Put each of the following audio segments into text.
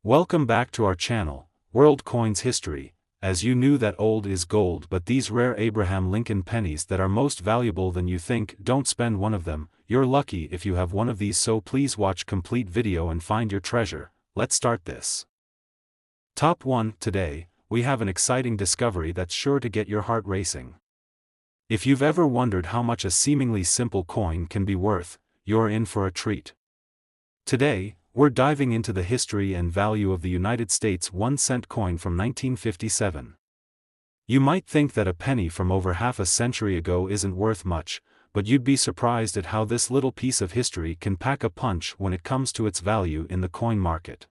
Welcome back to our channel, World Coins History. As you knew that old is gold, but these rare Abraham Lincoln pennies that are most valuable than you think, don't spend one of them. You're lucky if you have one of these, so please watch complete video and find your treasure. Let's start this. Top 1. Today, we have an exciting discovery that's sure to get your heart racing. If you've ever wondered how much a seemingly simple coin can be worth, you're in for a treat. Today, we're diving into the history and value of the United States 1-cent coin from 1957. You might think that a penny from over half a century ago isn't worth much, but you'd be surprised at how this little piece of history can pack a punch when it comes to its value in the coin market.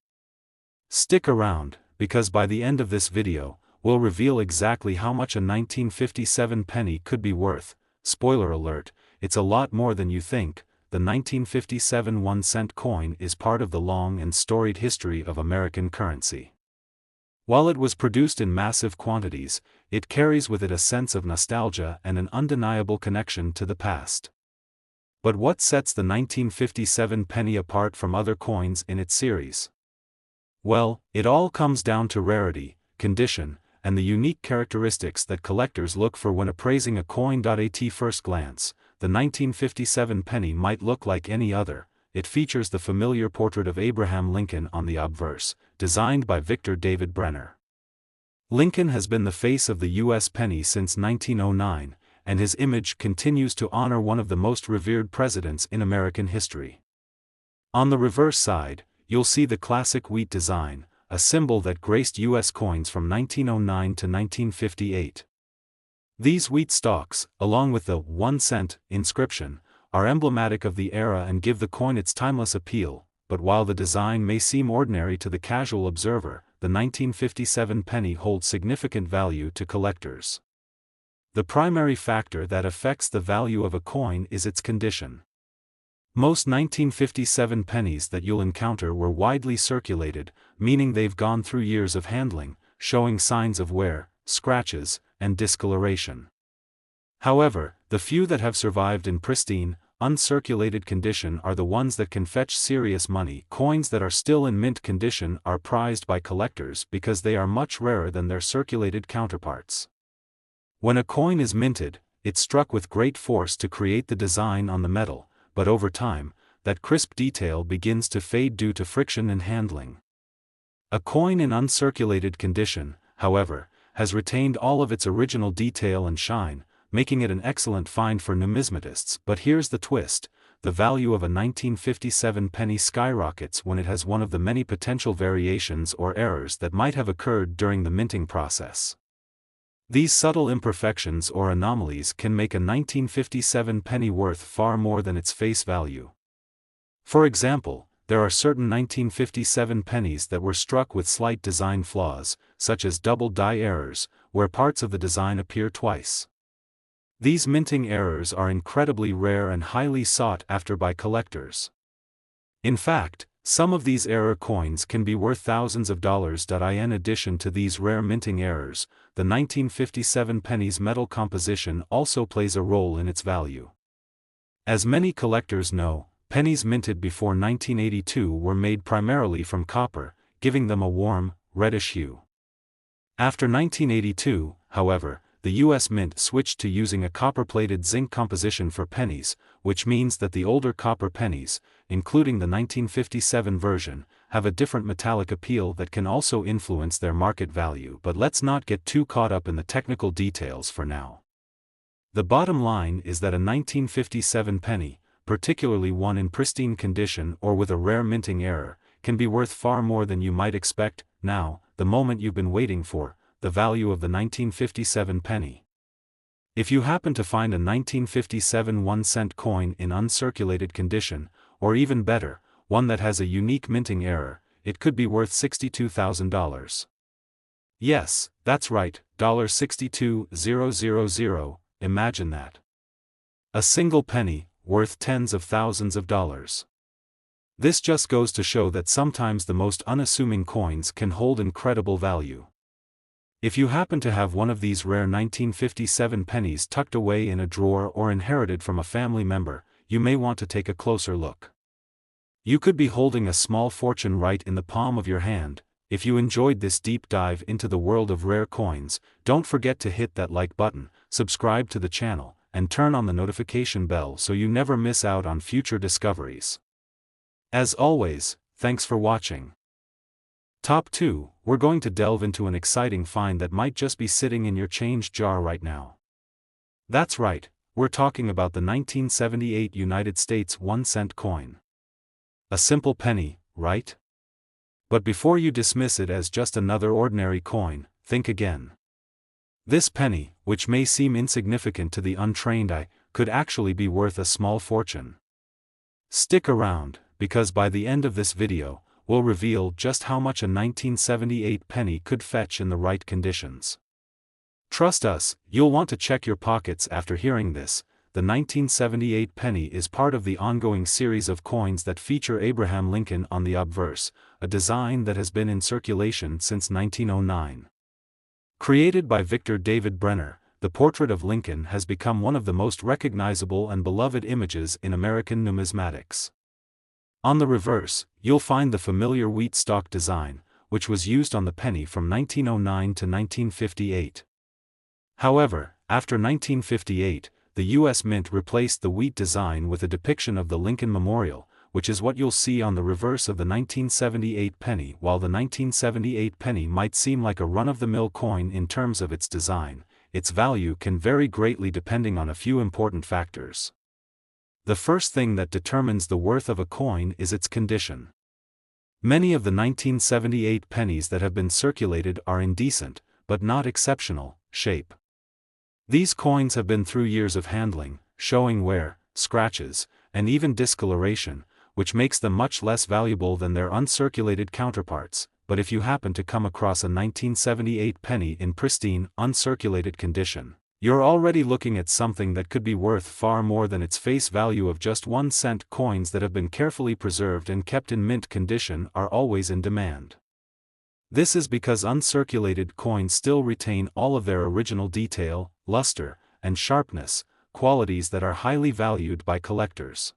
Stick around, because by the end of this video, we'll reveal exactly how much a 1957 penny could be worth. Spoiler alert, it's a lot more than you think. The 1957 1-cent coin is part of the long and storied history of American currency. While it was produced in massive quantities, it carries with it a sense of nostalgia and an undeniable connection to the past. But what sets the 1957 penny apart from other coins in its series? Well, it all comes down to rarity, condition, and the unique characteristics that collectors look for when appraising a coin. At first glance, the 1957 penny might look like any other. It features the familiar portrait of Abraham Lincoln on the obverse, designed by Victor David Brenner. Lincoln has been the face of the U.S. penny since 1909, and his image continues to honor one of the most revered presidents in American history. On the reverse side, you'll see the classic wheat design, a symbol that graced U.S. coins from 1909 to 1958. These wheat stalks, along with the 1 cent inscription, are emblematic of the era and give the coin its timeless appeal. But while the design may seem ordinary to the casual observer, the 1957 penny holds significant value to collectors. The primary factor that affects the value of a coin is its condition. Most 1957 pennies that you'll encounter were widely circulated, meaning they've gone through years of handling, showing signs of wear, scratches, and discoloration. However, the few that have survived in pristine, uncirculated condition are the ones that can fetch serious money. Coins that are still in mint condition are prized by collectors because they are much rarer than their circulated counterparts. When a coin is minted, it's struck with great force to create the design on the metal, but over time, that crisp detail begins to fade due to friction and handling. A coin in uncirculated condition, however, has retained all of its original detail and shine, making it an excellent find for numismatists. But here's the twist: the value of a 1957 penny skyrockets when it has one of the many potential variations or errors that might have occurred during the minting process. These subtle imperfections or anomalies can make a 1957 penny worth far more than its face value. For example, there are certain 1957 pennies that were struck with slight design flaws, such as double die errors, where parts of the design appear twice. These minting errors are incredibly rare and highly sought after by collectors. In fact, some of these error coins can be worth thousands of dollars. In addition to these rare minting errors, the 1957 penny's metal composition also plays a role in its value. As many collectors know, pennies minted before 1982 were made primarily from copper, giving them a warm, reddish hue. After 1982, however, the U.S. Mint switched to using a copper-plated zinc composition for pennies, which means that the older copper pennies, including the 1957 version, have a different metallic appeal that can also influence their market value. But let's not get too caught up in the technical details for now. The bottom line is that a 1957 penny, particularly one in pristine condition or with a rare minting error, can be worth far more than you might expect. Now, the moment you've been waiting for: the value of the 1957 penny. If you happen to find a 1957 1-cent coin in uncirculated condition, or even better, one that has a unique minting error, it could be worth $62,000. Yes, that's right, $62,000. Imagine that. A single penny, worth tens of thousands of dollars. This just goes to show that sometimes the most unassuming coins can hold incredible value. If you happen to have one of these rare 1957 pennies tucked away in a drawer or inherited from a family member, you may want to take a closer look. You could be holding a small fortune right in the palm of your hand. If you enjoyed this deep dive into the world of rare coins, don't forget to hit that like button, subscribe to the channel, and turn on the notification bell so you never miss out on future discoveries. As always, thanks for watching. Top 2, we're going to delve into an exciting find that might just be sitting in your change jar right now. That's right, we're talking about the 1978 United States 1-cent coin. A simple penny, right? But before you dismiss it as just another ordinary coin, think again. This penny, which may seem insignificant to the untrained eye, could actually be worth a small fortune. Stick around, because by the end of this video, we'll reveal just how much a 1978 penny could fetch in the right conditions. Trust us, you'll want to check your pockets after hearing this. The 1978 penny is part of the ongoing series of coins that feature Abraham Lincoln on the obverse, a design that has been in circulation since 1909. Created by Victor David Brenner, the portrait of Lincoln has become one of the most recognizable and beloved images in American numismatics. On the reverse, you'll find the familiar wheat stalk design, which was used on the penny from 1909 to 1958. However, after 1958, the U.S. Mint replaced the wheat design with a depiction of the Lincoln Memorial, which is what you'll see on the reverse of the 1978 penny. While the 1978 penny might seem like a run-of-the-mill coin in terms of its design, its value can vary greatly depending on a few important factors. The first thing that determines the worth of a coin is its condition. Many of the 1978 pennies that have been circulated are in decent, but not exceptional, shape. These coins have been through years of handling, showing wear, scratches, and even discoloration, which makes them much less valuable than their uncirculated counterparts. But if you happen to come across a 1978 penny in pristine, uncirculated condition, you're already looking at something that could be worth far more than its face value of just 1-cent. Coins that have been carefully preserved and kept in mint condition are always in demand. This is because uncirculated coins still retain all of their original detail, luster, and sharpness, qualities that are highly valued by collectors.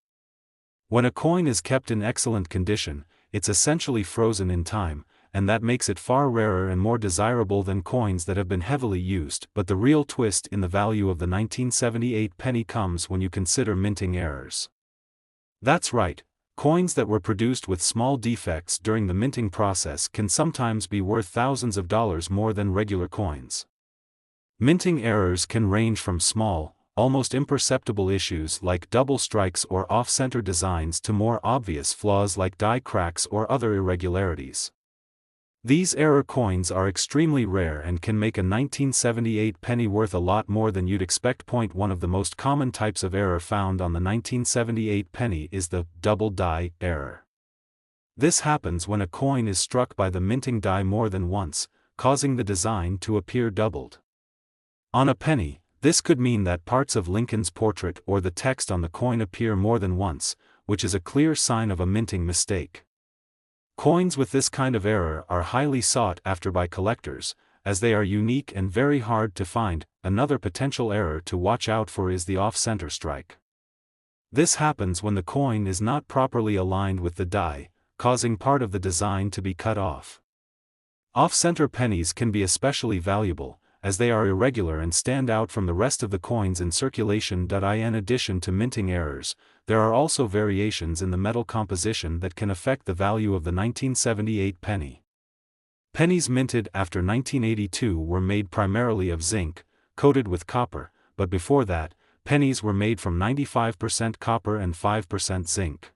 When a coin is kept in excellent condition, it's essentially frozen in time, and that makes it far rarer and more desirable than coins that have been heavily used. But the real twist in the value of the 1978 penny comes when you consider minting errors. That's right. Coins that were produced with small defects during the minting process can sometimes be worth thousands of dollars more than regular coins. Minting errors can range from small, almost imperceptible issues like double strikes or off-center designs to more obvious flaws like die cracks or other irregularities. These error coins are extremely rare and can make a 1978 penny worth a lot more than you'd expect. One of the most common types of error found on the 1978 penny is the double die error. This happens when a coin is struck by the minting die more than once, causing the design to appear doubled. On a penny, this could mean that parts of Lincoln's portrait or the text on the coin appear more than once, which is a clear sign of a minting mistake. Coins with this kind of error are highly sought after by collectors, as they are unique and very hard to find. Another potential error to watch out for is the off-center strike. This happens when the coin is not properly aligned with the die, causing part of the design to be cut off. Off-center pennies can be especially valuable, as they are irregular and stand out from the rest of the coins in circulation. In addition to minting errors, there are also variations in the metal composition that can affect the value of the 1978 penny. Pennies minted after 1982 were made primarily of zinc, coated with copper, but before that, pennies were made from 95% copper and 5% zinc.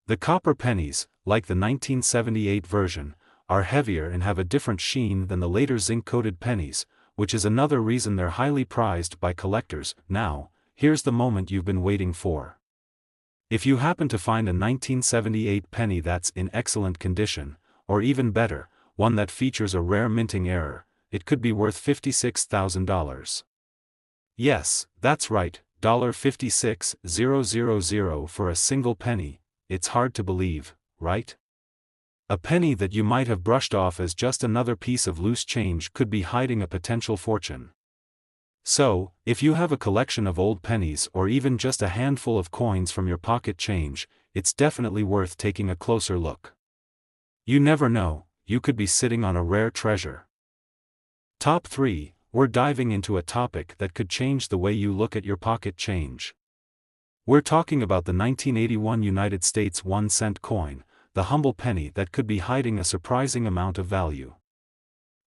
The copper pennies, like the 1978 version, are heavier and have a different sheen than the later zinc-coated pennies, which is another reason they're highly prized by collectors. Now, here's the moment you've been waiting for. If you happen to find a 1978 penny that's in excellent condition, or even better, one that features a rare minting error, it could be worth $56,000. Yes, that's right, $56,000 for a single penny. It's hard to believe, right? A penny that you might have brushed off as just another piece of loose change could be hiding a potential fortune. So, if you have a collection of old pennies or even just a handful of coins from your pocket change, it's definitely worth taking a closer look. You never know, you could be sitting on a rare treasure. Top 3, we're diving into a topic that could change the way you look at your pocket change. We're talking about the 1981 United States 1-cent coin, the humble penny that could be hiding a surprising amount of value.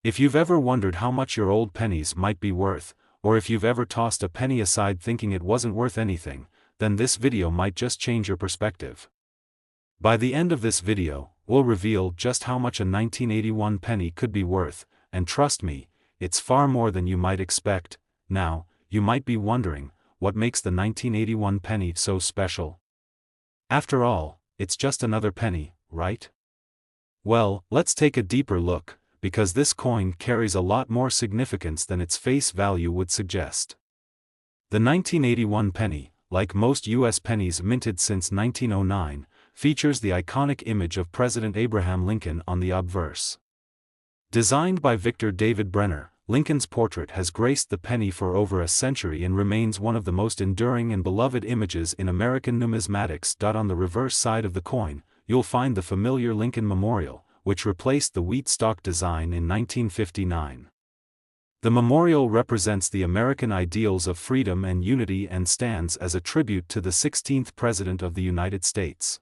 If you've ever wondered how much your old pennies might be worth, or if you've ever tossed a penny aside thinking it wasn't worth anything, then this video might just change your perspective. By the end of this video, we'll reveal just how much a 1981 penny could be worth, and trust me, it's far more than you might expect. Now, you might be wondering, what makes the 1981 penny so special? After all, it's just another penny, right? Well, let's take a deeper look, because this coin carries a lot more significance than its face value would suggest. The 1981 penny, like most U.S. pennies minted since 1909, features the iconic image of President Abraham Lincoln on the obverse. Designed by Victor David Brenner, Lincoln's portrait has graced the penny for over a century and remains one of the most enduring and beloved images in American numismatics. On the reverse side of the coin, you'll find the familiar Lincoln Memorial, which replaced the wheat stock design in 1959. The memorial represents the American ideals of freedom and unity and stands as a tribute to the 16th President of the United States.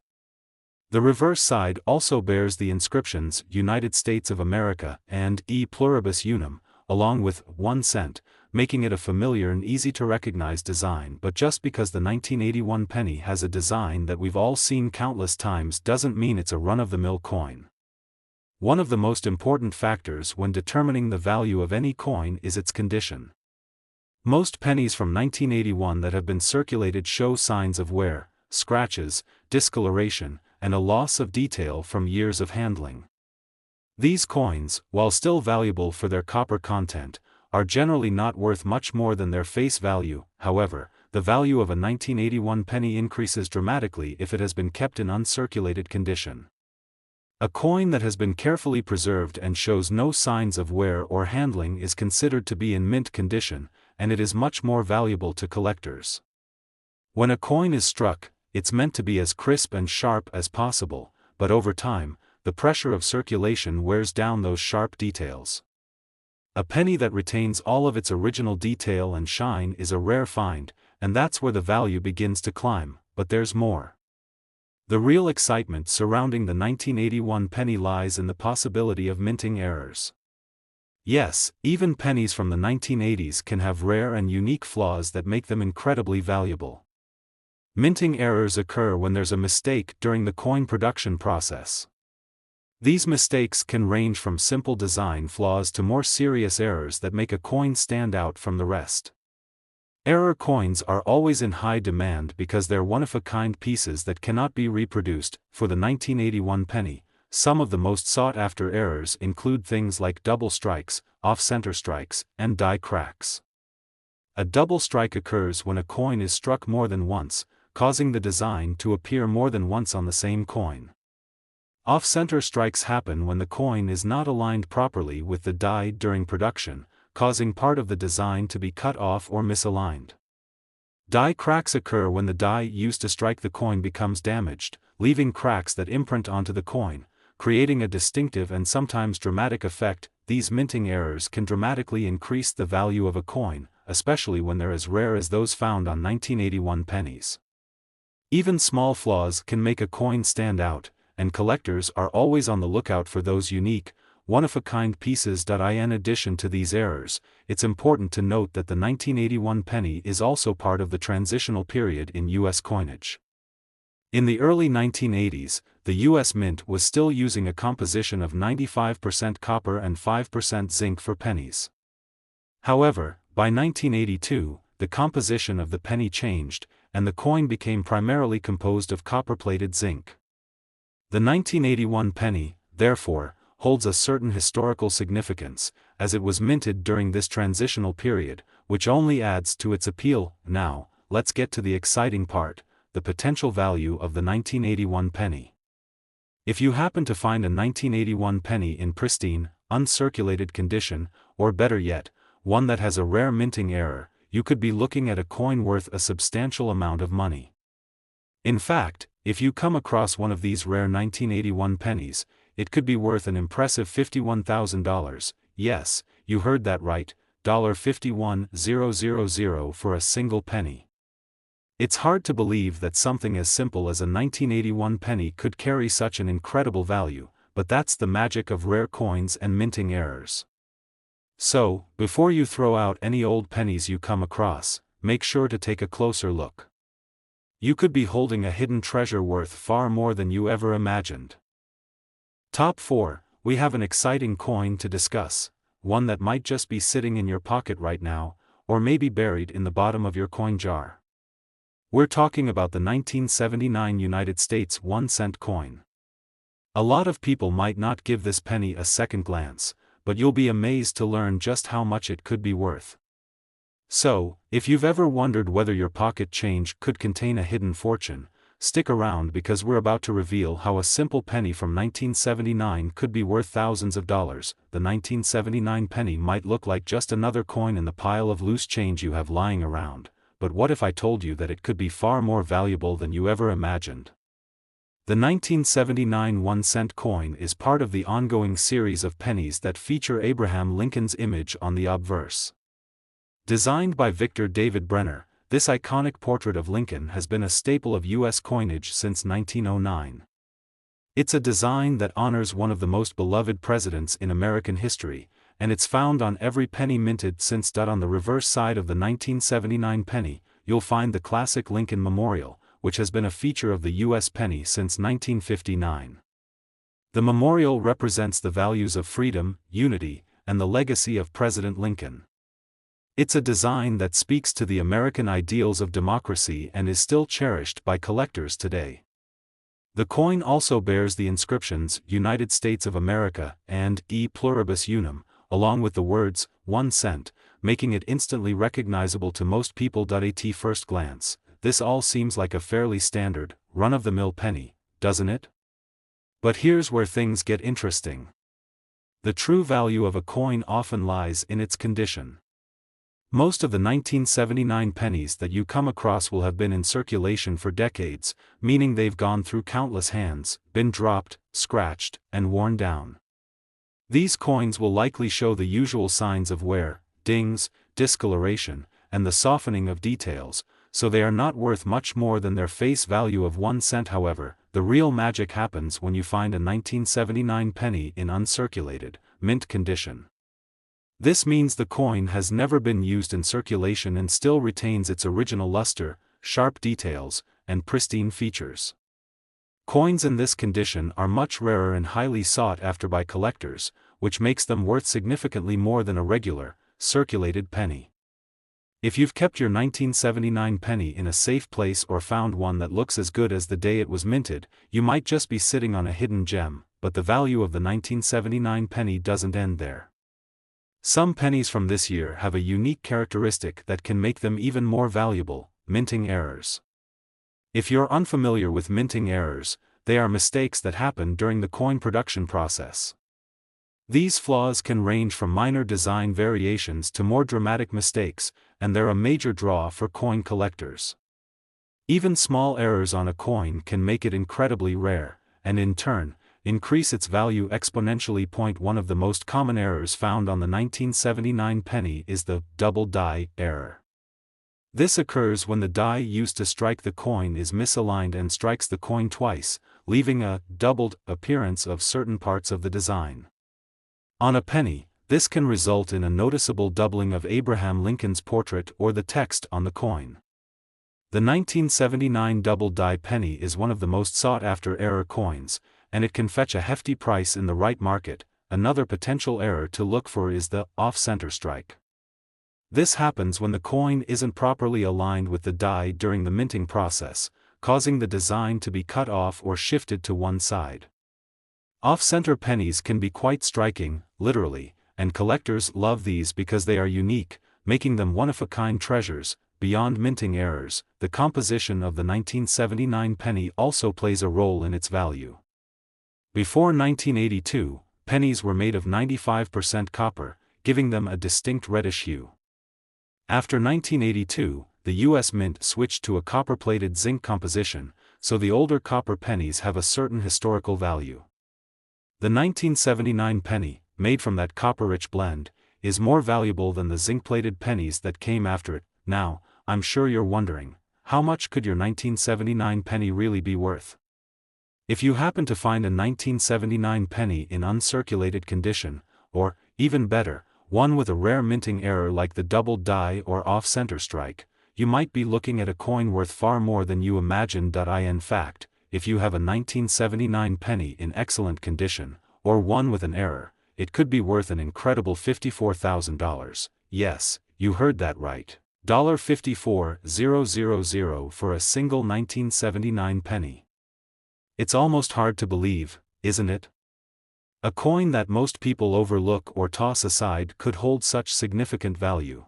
The reverse side also bears the inscriptions United States of America and E Pluribus Unum, along with 1 cent, making it a familiar and easy to recognize design. But just because the 1981 penny has a design that we've all seen countless times doesn't mean it's a run-of-the-mill coin. One of the most important factors when determining the value of any coin is its condition. Most pennies from 1981 that have been circulated show signs of wear, scratches, discoloration, and a loss of detail from years of handling. These coins, while still valuable for their copper content, are generally not worth much more than their face value. However, the value of a 1981 penny increases dramatically if it has been kept in uncirculated condition. A coin that has been carefully preserved and shows no signs of wear or handling is considered to be in mint condition, and it is much more valuable to collectors. When a coin is struck, it's meant to be as crisp and sharp as possible, but over time, the pressure of circulation wears down those sharp details. A penny that retains all of its original detail and shine is a rare find, and that's where the value begins to climb. But there's more. The real excitement surrounding the 1981 penny lies in the possibility of minting errors. Yes, even pennies from the 1980s can have rare and unique flaws that make them incredibly valuable. Minting errors occur when there's a mistake during the coin production process. These mistakes can range from simple design flaws to more serious errors that make a coin stand out from the rest. Error coins are always in high demand because they're one-of-a-kind pieces that cannot be reproduced. For the 1981 penny, some of the most sought-after errors include things like double strikes, off-center strikes, and die cracks. A double strike occurs when a coin is struck more than once, causing the design to appear more than once on the same coin. Off-center strikes happen when the coin is not aligned properly with the die during production, causing part of the design to be cut off or misaligned. Die cracks occur when the die used to strike the coin becomes damaged, leaving cracks that imprint onto the coin, creating a distinctive and sometimes dramatic effect. These minting errors can dramatically increase the value of a coin, especially when they're as rare as those found on 1981 pennies. Even small flaws can make a coin stand out, and collectors are always on the lookout for those unique, one-of-a-kind pieces. In addition to these errors, it's important to note that the 1981 penny is also part of the transitional period in U.S. coinage. In the early 1980s, the U.S. Mint was still using a composition of 95% copper and 5% zinc for pennies. However, by 1982, the composition of the penny changed, and the coin became primarily composed of copper-plated zinc. The 1981 penny, therefore, holds a certain historical significance, as it was minted during this transitional period, which only adds to its appeal. Now, let's get to the exciting part, the potential value of the 1981 penny. If you happen to find a 1981 penny in pristine, uncirculated condition, or better yet, one that has a rare minting error, you could be looking at a coin worth a substantial amount of money. In fact, If you come across one of these rare 1981 pennies, it could be worth an impressive $51,000, yes, you heard that right, $51,000 for a single penny. It's hard to believe that something as simple as a 1981 penny could carry such an incredible value, but that's the magic of rare coins and minting errors. So, before you throw out any old pennies you come across, make sure to take a closer look. You could be holding a hidden treasure worth far more than you ever imagined. Top 4, we have an exciting coin to discuss, one that might just be sitting in your pocket right now, or maybe buried in the bottom of your coin jar. We're talking about the 1979 United States 1-cent coin. A lot of people might not give this penny a second glance, but you'll be amazed to learn just how much it could be worth. So, if you've ever wondered whether your pocket change could contain a hidden fortune, stick around because we're about to reveal how a simple penny from 1979 could be worth thousands of dollars. The 1979 penny might look like just another coin in the pile of loose change you have lying around, but what if I told you that it could be far more valuable than you ever imagined? The 1979 1-cent coin is part of the ongoing series of pennies that feature Abraham Lincoln's image on the obverse. Designed by Victor David Brenner, this iconic portrait of Lincoln has been a staple of U.S. coinage since 1909. It's a design that honors one of the most beloved presidents in American history, and it's found on every penny minted since. On the reverse side of the 1979 penny, you'll find the classic Lincoln Memorial, which has been a feature of the U.S. penny since 1959. The memorial represents the values of freedom, unity, and the legacy of President Lincoln. It's a design that speaks to the American ideals of democracy and is still cherished by collectors today. The coin also bears the inscriptions United States of America and E Pluribus Unum, along with the words 1 cent, making it instantly recognizable to most people. At first glance, this all seems like a fairly standard, run-of-the-mill penny, doesn't it? But here's where things get interesting. The true value of a coin often lies in its condition. Most of the 1979 pennies that you come across will have been in circulation for decades, meaning they've gone through countless hands, been dropped, scratched, and worn down. These coins will likely show the usual signs of wear, dings, discoloration, and the softening of details, so they are not worth much more than their face value of 1 cent. However, the real magic happens when you find a 1979 penny in uncirculated, mint condition. This means the coin has never been used in circulation and still retains its original luster, sharp details, and pristine features. Coins in this condition are much rarer and highly sought after by collectors, which makes them worth significantly more than a regular, circulated penny. If you've kept your 1979 penny in a safe place or found one that looks as good as the day it was minted, you might just be sitting on a hidden gem, but the value of the 1979 penny doesn't end there. Some pennies from this year have a unique characteristic that can make them even more valuable: minting errors. If you're unfamiliar with minting errors, they are mistakes that happen during the coin production process. These flaws can range from minor design variations to more dramatic mistakes, and they're a major draw for coin collectors. Even small errors on a coin can make it incredibly rare, and in turn, increase its value exponentially. One of the most common errors found on the 1979 penny is the double die error. This occurs when the die used to strike the coin is misaligned and strikes the coin twice, leaving a doubled appearance of certain parts of the design. On a penny, this can result in a noticeable doubling of Abraham Lincoln's portrait or the text on the coin. The 1979 double die penny is one of the most sought-after error coins, and it can fetch a hefty price in the right market. Another potential error to look for is the off-center strike. This happens when the coin isn't properly aligned with the die during the minting process, causing the design to be cut off or shifted to one side. Off-center pennies can be quite striking, literally, and collectors love these because they are unique, making them one-of-a-kind treasures. Beyond minting errors, the composition of the 1979 penny also plays a role in its value. Before 1982, pennies were made of 95% copper, giving them a distinct reddish hue. After 1982, the U.S. Mint switched to a copper-plated zinc composition, so the older copper pennies have a certain historical value. The 1979 penny, made from that copper-rich blend, is more valuable than the zinc-plated pennies that came after it. Now, I'm sure you're wondering, how much could your 1979 penny really be worth? If you happen to find a 1979 penny in uncirculated condition, or, even better, one with a rare minting error like the double die or off-center strike, you might be looking at a coin worth far more than you imagined. In fact, if you have a 1979 penny in excellent condition, or one with an error, it could be worth an incredible $54,000. Yes, you heard that right. $54,000 for a single 1979 penny. It's almost hard to believe, isn't it? A coin that most people overlook or toss aside could hold such significant value.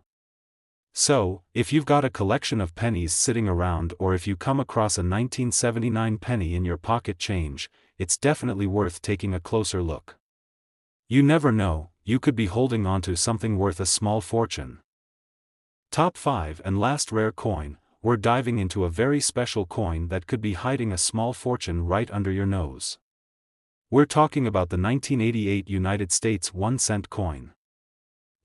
So, if you've got a collection of pennies sitting around, or if you come across a 1979 penny in your pocket change, it's definitely worth taking a closer look. You never know, you could be holding onto something worth a small fortune. Top 5 and last rare coin, we're diving into a very special coin that could be hiding a small fortune right under your nose. We're talking about the 1988 United States 1-cent coin.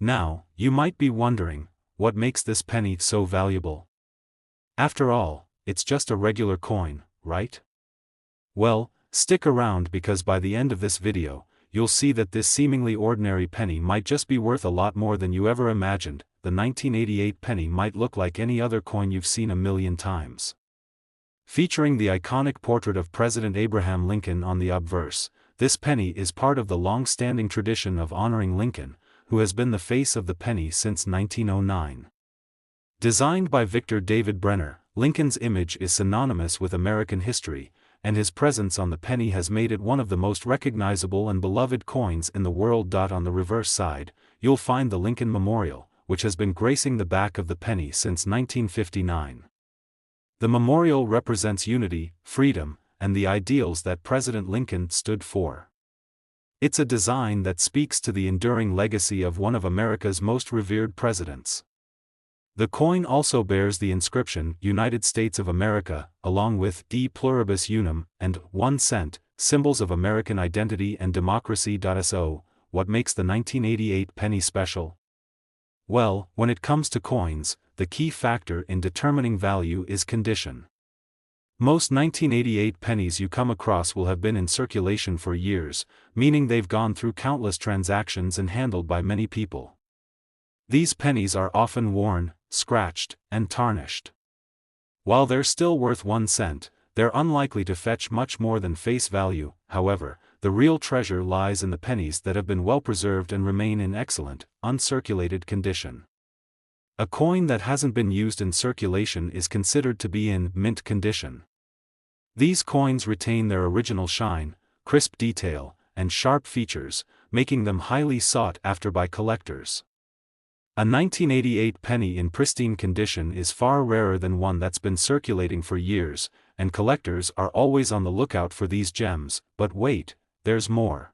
Now, you might be wondering, what makes this penny so valuable? After all, it's just a regular coin, right? Well, stick around because by the end of this video, you'll see that this seemingly ordinary penny might just be worth a lot more than you ever imagined. The 1988 penny might look like any other coin you've seen a million times. Featuring the iconic portrait of President Abraham Lincoln on the obverse, this penny is part of the long-standing tradition of honoring Lincoln, who has been the face of the penny since 1909. Designed by Victor David Brenner, Lincoln's image is synonymous with American history, and his presence on the penny has made it one of the most recognizable and beloved coins in the world. On the reverse side, you'll find the Lincoln Memorial, which has been gracing the back of the penny since 1959. The memorial represents unity, freedom, and the ideals that President Lincoln stood for. It's a design that speaks to the enduring legacy of one of America's most revered presidents. The coin also bears the inscription United States of America, along with De Pluribus Unum and 1 cent, symbols of American identity and democracy. So, what makes the 1988 penny special? Well, when it comes to coins, the key factor in determining value is condition. Most 1988 pennies you come across will have been in circulation for years, meaning they've gone through countless transactions and handled by many people. These pennies are often worn, scratched, and tarnished. While they're still worth 1 cent, they're unlikely to fetch much more than face value. However, the real treasure lies in the pennies that have been well preserved and remain in excellent, uncirculated condition. A coin that hasn't been used in circulation is considered to be in mint condition. These coins retain their original shine, crisp detail, and sharp features, making them highly sought after by collectors. A 1988 penny in pristine condition is far rarer than one that's been circulating for years, and collectors are always on the lookout for these gems. But wait, there's more.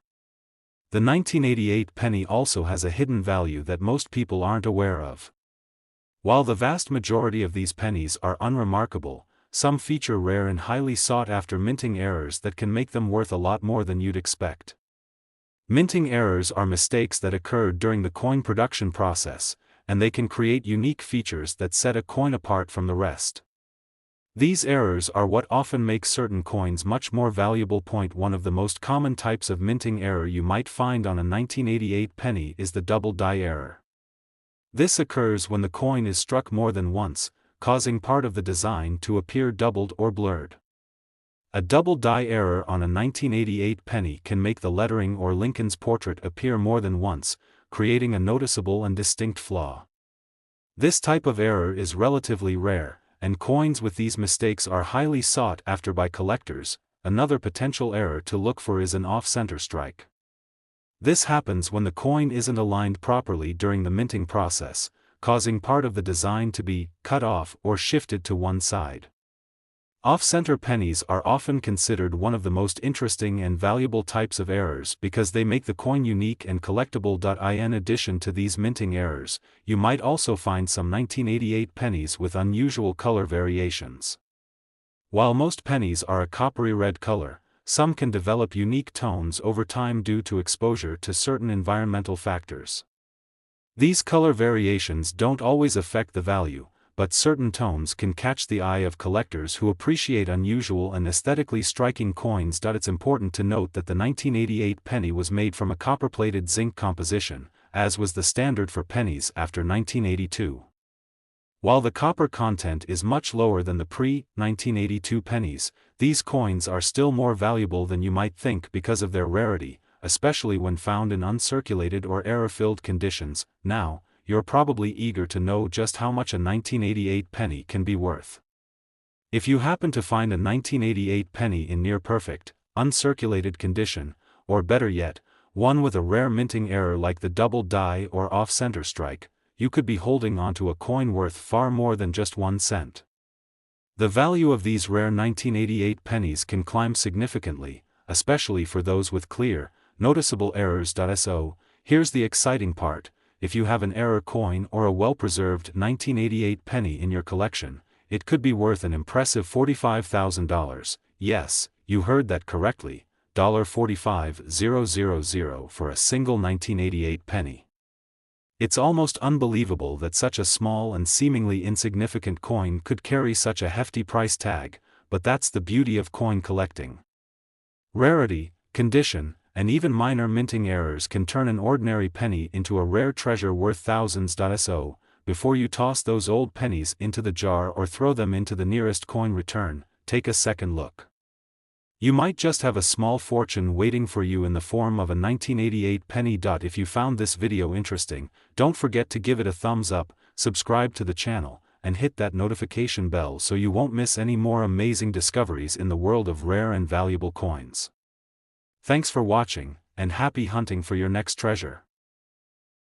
The 1988 penny also has a hidden value that most people aren't aware of. While the vast majority of these pennies are unremarkable, some feature rare and highly sought-after minting errors that can make them worth a lot more than you'd expect. Minting errors are mistakes that occurred during the coin production process, and they can create unique features that set a coin apart from the rest. These errors are what often make certain coins much more valuable. One of the most common types of minting error you might find on a 1988 penny is the double die error. This occurs when the coin is struck more than once, causing part of the design to appear doubled or blurred. A double die error on a 1988 penny can make the lettering or Lincoln's portrait appear more than once, creating a noticeable and distinct flaw. This type of error is relatively rare, and coins with these mistakes are highly sought after by collectors. Another potential error to look for is an off-center strike. This happens when the coin isn't aligned properly during the minting process, causing part of the design to be cut off or shifted to one side. Off-center pennies are often considered one of the most interesting and valuable types of errors because they make the coin unique and collectible. In addition to these minting errors, you might also find some 1988 pennies with unusual color variations. While most pennies are a coppery red color, some can develop unique tones over time due to exposure to certain environmental factors. These color variations don't always affect the value, but certain tones can catch the eye of collectors who appreciate unusual and aesthetically striking coins. It's important to note that the 1988 penny was made from a copper-plated zinc composition, as was the standard for pennies after 1982. While the copper content is much lower than the pre-1982 pennies, these coins are still more valuable than you might think because of their rarity, especially when found in uncirculated or error-filled conditions. Now, you're probably eager to know just how much a 1988 penny can be worth. If you happen to find a 1988 penny in near-perfect, uncirculated condition, or better yet, one with a rare minting error like the double die or off-center strike, you could be holding onto a coin worth far more than just 1 cent. The value of these rare 1988 pennies can climb significantly, especially for those with clear, noticeable errors. So, here's the exciting part: if you have an error coin or a well-preserved 1988 penny in your collection, it could be worth an impressive $45,000. Yes, you heard that correctly, $45,000 for a single 1988 penny. It's almost unbelievable that such a small and seemingly insignificant coin could carry such a hefty price tag, but that's the beauty of coin collecting. Rarity, condition, and even minor minting errors can turn an ordinary penny into a rare treasure worth thousands. So, before you toss those old pennies into the jar or throw them into the nearest coin return, take a second look. You might just have a small fortune waiting for you in the form of a 1988 penny. If you found this video interesting, don't forget to give it a thumbs up, subscribe to the channel, and hit that notification bell so you won't miss any more amazing discoveries in the world of rare and valuable coins. Thanks for watching, and happy hunting for your next treasure.